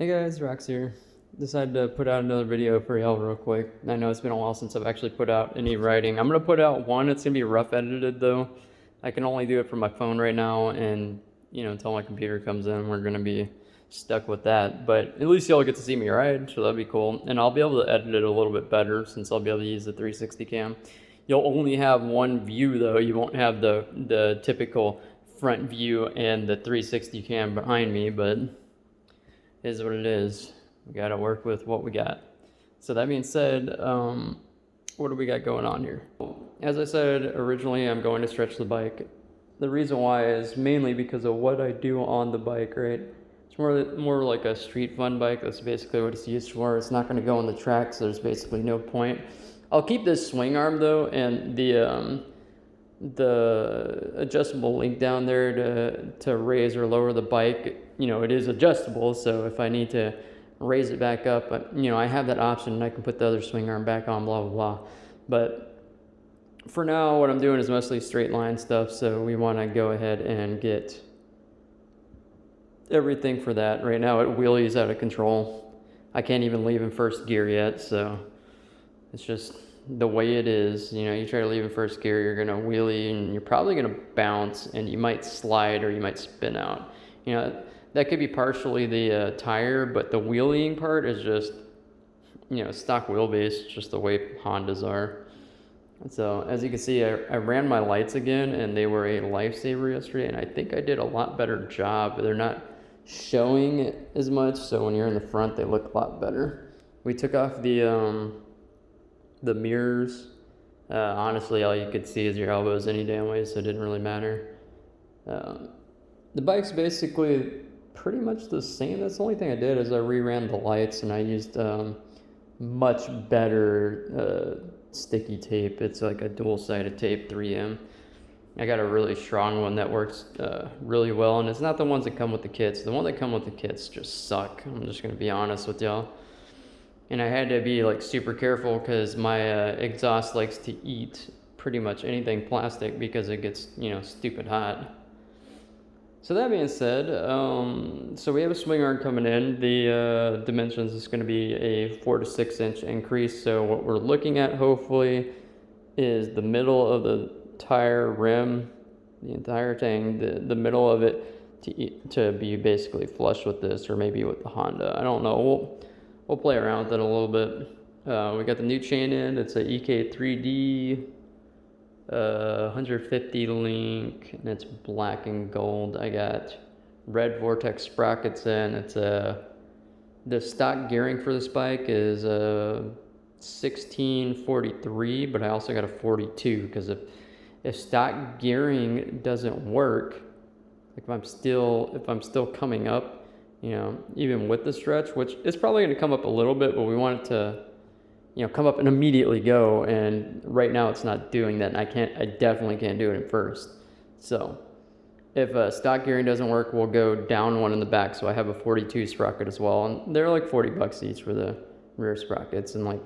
Hey guys, Rox here. Decided to put out another video for y'all real quick. I know it's been a while since I've actually put out any writing. I'm gonna put out one. It's gonna be rough edited though. I can only do it from my phone right now, and until my computer comes in, we're gonna be stuck with that. But at least y'all get to see me ride, so that'd be cool. And I'll be able to edit it a little bit better since I'll be able to use the 360 cam. You'll only have one view though. You won't have the typical front view and the 360 cam behind me, but is what it is. We gotta work with what we got. So that being said, what do we got going on here? As I said originally, I'm going to stretch the bike. The reason why is mainly because of what I do on the bike, right? It's more like a street fun bike. That's basically what it's used for. It's not gonna go on the track, so there's basically no point. I'll keep this swing arm though, and the adjustable link down there to raise or lower the bike, it is adjustable, so if I need to raise it back up, I have that option and I can put the other swing arm back on, blah blah blah. But for now, what I'm doing is mostly straight line stuff, so we want to go ahead and get everything for that. Right now it wheelies out of control. I can't even leave in first gear yet, so it's just the way it is. You try to leave in first gear, you're gonna wheelie and you're probably gonna bounce and you might slide or you might spin out. That could be partially the tire, but the wheeling part is just stock wheelbase, just the way Hondas are. So as you can see, I ran my lights again and they were a lifesaver yesterday, and I think I did a lot better job. They're not showing as much, so when you're in the front they look a lot better. We took off the mirrors. Honestly, all you could see is your elbows any damn way, so it didn't really matter. The bike's basically pretty much the same. That's the only thing I did is I reran the lights and I used much better sticky tape. It's like a dual-sided tape, 3M. I got a really strong one that works really well, and it's not the ones that come with the kits. The ones that come with the kits just suck. I'm just gonna be honest with y'all. And I had to be like super careful because my exhaust likes to eat pretty much anything plastic because it gets stupid hot. So that being said, so we have a swing arm coming in. The dimensions is going to be a 4 to 6 inch increase. So what we're looking at hopefully is the middle of the tire rim, the entire thing, the middle of it to be basically flush with this, or maybe with the Honda. I don't know. We'll play around with it a little bit. We got the new chain in. It's a EK3D 150 link, and it's black and gold. I got red Vortex sprockets in. It's the stock gearing for this bike is 1643, but I also got a 42 because if stock gearing doesn't work, like if I'm still coming up, even with the stretch, which is probably going to come up a little bit, but we want it to come up and immediately go, and right now it's not doing that, and I definitely can't do it in first. So if stock gearing doesn't work, we'll go down one in the back. So I have a 42 sprocket as well, and they're like $40 each for the rear sprockets and like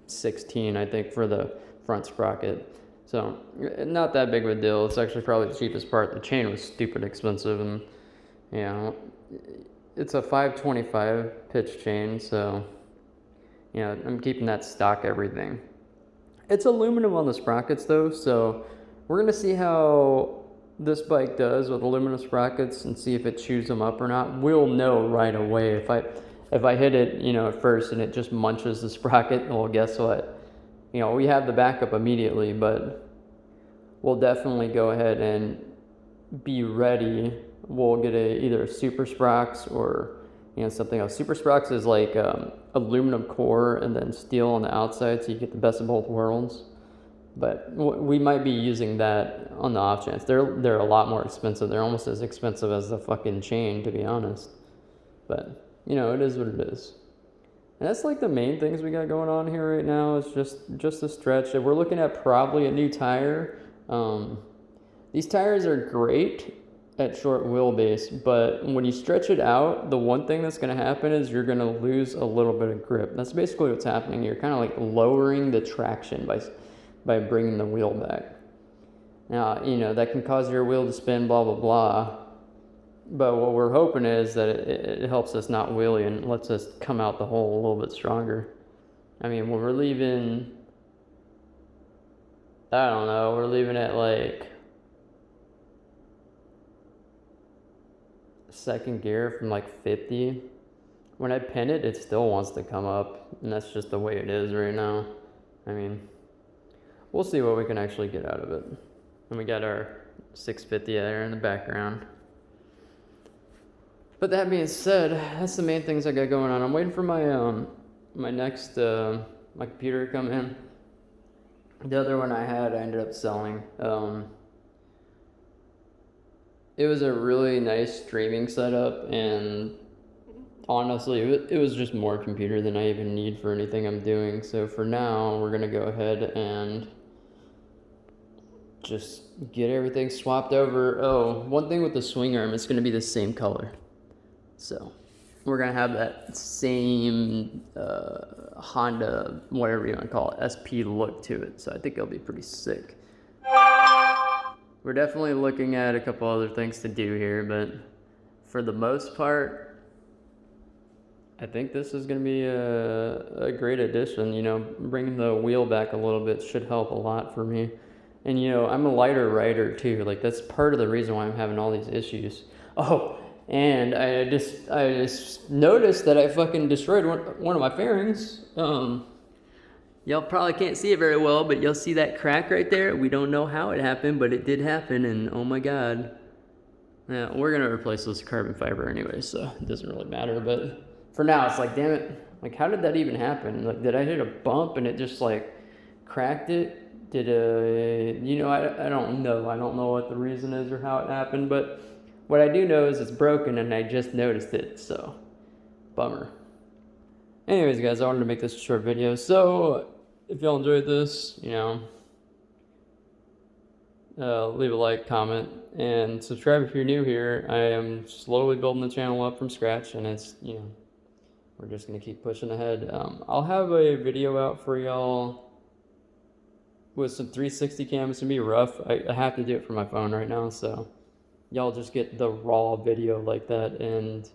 16 I think for the front sprocket. So not that big of a deal. It's actually probably the cheapest part. The chain was stupid expensive, and it's a 525 pitch chain, so I'm keeping that stock everything. It's aluminum on the sprockets though, so we're gonna see how this bike does with aluminum sprockets and see if it chews them up or not. We'll know right away. If I hit it, at first and it just munches the sprocket, well, guess what? We have the backup immediately, but we'll definitely go ahead and be ready. We'll get either a Super Sprox or something else. Super Sprox is like aluminum core and then steel on the outside, so you get the best of both worlds. But we might be using that on the off chance. They're a lot more expensive. They're almost as expensive as the fucking chain, to be honest. But it is what it is. And that's like the main things we got going on here right now. Is just the stretch. We're looking at probably a new tire. These tires are great at short wheelbase, but when you stretch it out, the one thing that's going to happen is you're going to lose a little bit of grip. That's basically what's happening. You're kind of like lowering the traction by bringing the wheel back. Now, that can cause your wheel to spin, blah, blah, blah. But what we're hoping is that it helps us not wheelie and lets us come out the hole a little bit stronger. I mean, when we're leaving, I don't know, we're leaving at like second gear from like 50. When I pin it, it still wants to come up, and that's just the way it is right now. I mean, we'll see what we can actually get out of it. And we got our 650 there in the background. But that being said, that's the main things I got going on. I'm waiting for my my next my computer to come in. The other one I had, I ended up selling. It was a really nice streaming setup, and honestly, it was just more computer than I even need for anything I'm doing. So for now, we're gonna go ahead and just get everything swapped over. Oh, one thing with the swing arm, it's gonna be the same color. So we're gonna have that same Honda, whatever you want to call it, SP look to it. So I think it'll be pretty sick. We're definitely looking at a couple other things to do here, but for the most part, I think this is going to be a great addition. You know, bringing the wheel back a little bit should help a lot for me. And, you know, I'm a lighter rider too. Like, that's part of the reason why I'm having all these issues. Oh, and I just noticed that I fucking destroyed one of my fairings. Y'all probably can't see it very well, but you'll see that crack right there. We don't know how it happened, but it did happen, and oh my god. Yeah, we're gonna replace this carbon fiber anyway, so it doesn't really matter. But for now, it's like, damn it, like, how did that even happen? Like, did I hit a bump and it just like cracked it? You know, I don't know. I don't know what the reason is or how it happened, but what I do know is it's broken, and I just noticed it, so bummer. Anyways, guys, I wanted to make this a short video, so if y'all enjoyed this, you know, leave a like, comment, and subscribe if you're new here. I am slowly building the channel up from scratch, and it's, you know, we're just going to keep pushing ahead. I'll have a video out for y'all with some 360 cam. It's going to be rough. I have to do it for my phone right now, so y'all just get the raw video like that, and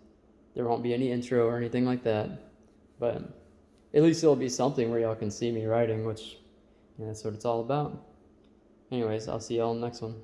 there won't be any intro or anything like that. But at least it'll be something where y'all can see me riding, which, yeah, that's what it's all about. Anyways, I'll see y'all in the next one.